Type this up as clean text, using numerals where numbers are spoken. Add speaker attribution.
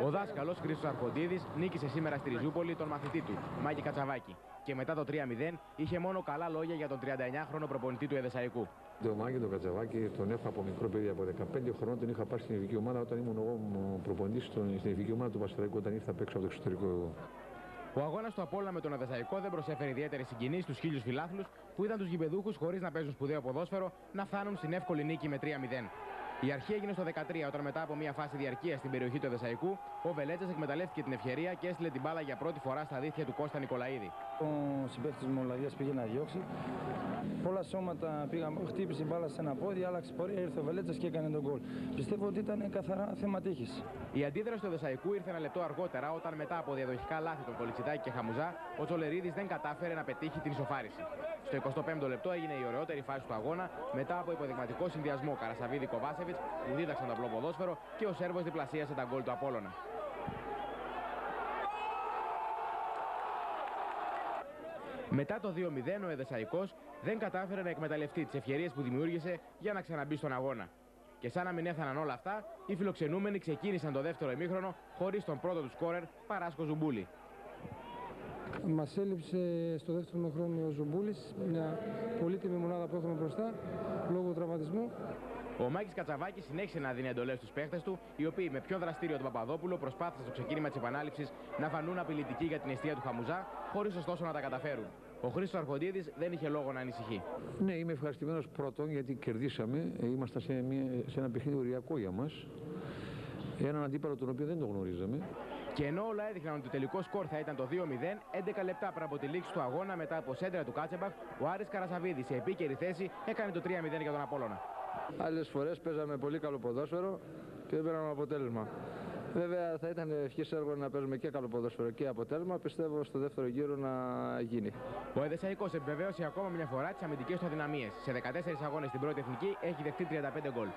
Speaker 1: Ο δάσκαλος Χρήστος Αρχοντίδης νίκησε σήμερα στη Ριζούπολη τον μαθητή του, Μάκη Κατσαβάκη. Και μετά το 3-0 είχε μόνο καλά λόγια για τον 39χρονο προπονητή του Εδεσσαϊκού.
Speaker 2: Το Μάκη τον Κατσαβάκη τον έχω από μικρό παιδί, από 15 χρονών τον είχα πάρει στην ειδική ομάδα όταν ήμουν εγώ προπονητής στην ειδική ομάδα του Πασχαλαϊκού, όταν ήρθα απ' έξω από το εξωτερικό εγώ.
Speaker 1: Ο αγώνας του Απόλλωνα με τον Εδεσσαϊκό δεν προσέφερε ιδιαίτερη συγκινή στους 1000 φιλάθλους που είδαν τους γηπεδούχους χωρίς να παίζουν σπουδαίο ποδόσφαιρο να φτάνουν στην εύκολη νίκη με 3-0. Η αρχή έγινε στο 13 όταν μετά από μια φάση διαρκείας στην περιοχή του Εδεσσαϊκού ο Βελέτσας εκμεταλλεύτηκε την ευκαιρία και έστειλε την μπάλα για πρώτη φορά στα δίχτυα του Κώστα Νικολαίδη.
Speaker 3: Ο συμπαίκτης μου ο Λαβιάς πήγε να διώξει. Πολλά σώματα πήγαν, χτύπησε η μπάλα σε ένα πόδι, άλλαξε πορεία, ήρθε ο Βελέτσας και έκανε τον γκολ. Πιστεύω ότι ήταν καθαρά θέμα τύχης.
Speaker 1: Η αντίδραση του Εδεσσαϊκού ήρθε ένα λεπτό αργότερα όταν μετά από διαδοχικά λάθη των Κολιτσιτάκη και Χαμουζά ο Τσολερίδης δεν κατάφερε να πετύχει την ισοφάριση. Στο 25ο λεπτό έγινε η ωραιότερη φάση του αγώνα μετά από υποδειγματικό συνδυασμό Καρασαβίδη-Κοβάσεβιτς που δίδαξαν το απλό ποδόσφαιρο και ο Σέρβος διπλασίασε τα γκολ του Απόλλωνα. Μετά το 2-0 ο Εδεσσαϊκός δεν κατάφερε να εκμεταλλευτεί τις ευκαιρίες που δημιούργησε για να ξαναμπεί στον αγώνα. Και σαν να μην έφταναν όλα αυτά, οι φιλοξενούμενοι ξεκίνησαν το δεύτερο ημίχρονο χωρίς τον πρώτο του σκόρερ Παράσκο Ζουμπούλη.
Speaker 4: Μας έλειψε στο δεύτερο ημίχρονο ο Ζουμπούλης, μια πολύτιμη μονάδα που έχουμε μπροστά λόγω τραυματισμού.
Speaker 1: Ο Μάκης Κατσαβάκης συνέχισε να δίνει εντολές στους παίχτες του, οι οποίοι με πιο δραστήριο τον Παπαδόπουλο προσπάθησαν στο ξεκίνημα της επανάληψης να φανούν απειλητικοί για την εστία του Χαμουζά, χωρίς ωστόσο να τα καταφέρουν. Ο Χρήστος Αρχοντίδης δεν είχε λόγο να ανησυχεί.
Speaker 2: Ναι, είμαι ευχαριστημένος πρώτον γιατί κερδίσαμε. Ήμασταν σε ένα παιχνίδι οριακό για μας. Έναν αντίπαλο τον οποίο δεν το γνωρίζαμε.
Speaker 1: Και ενώ όλα έδειχναν ότι το τελικό σκορ θα ήταν το 2-0, 11 λεπτά πριν από τη λήξη του αγώνα μετά από σέντρα του Κάτσεμπαχ, ο Άρης Καρασαβίδης σε επίκαιρη θέση έκανε το 3-0 για τον Απόλλωνα.
Speaker 3: Άλλες φορές παίζαμε πολύ καλό ποδόσφαιρο και δεν πήραμε αποτέλεσμα. Βέβαια θα ήταν ευχής έργο να παίζουμε και καλό ποδόσφαιρο και αποτέλεσμα. Πιστεύω στο δεύτερο γύρο να γίνει.
Speaker 1: Ο Εδεσσαϊκός επιβεβαίωσε ακόμα μια φορά τις αμυντικές του αδυναμίες. Σε 14 αγώνες στην πρώτη εθνική έχει δεχτεί 35 γκολ.